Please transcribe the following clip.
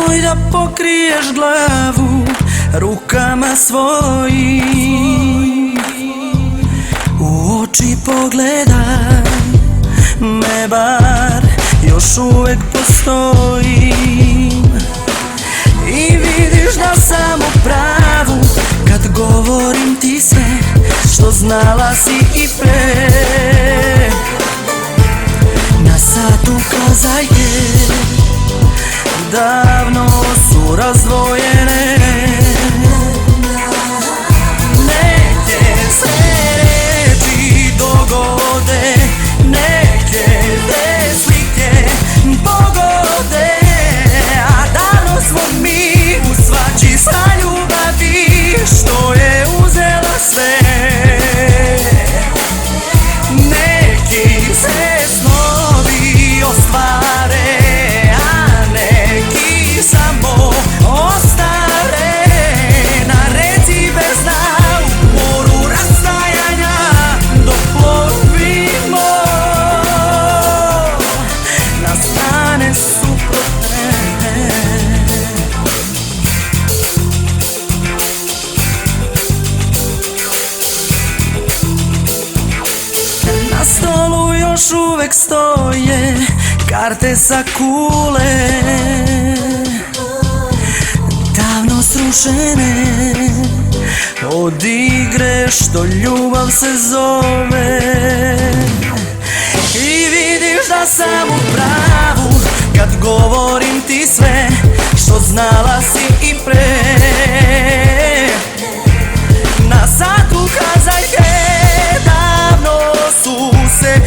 Nemoj da pokriješ glavu rukama svojim, u oči pogledaj me bar, još uvek postojim. I vidiš da sam u pravu kad govorim ti sve što znala si i pre. Na satu kazaljke davno su razdvojene. Neke se reči dogode, neke te slike pogode, a davno smo mi u svači sa ljubavi što je uzela sve. Neki se snovi ostvare, a neki samo ostare na reci bez dna, u moru rastajanja dok plovimo na strane suprotne. Na stolu još uvek stoje karte sa kule, davno srušene od igre što ljubav se zove. I vidiš da sam u pravu kad govorim ti sve što znala si i pre. Na satu kazaljke davno su se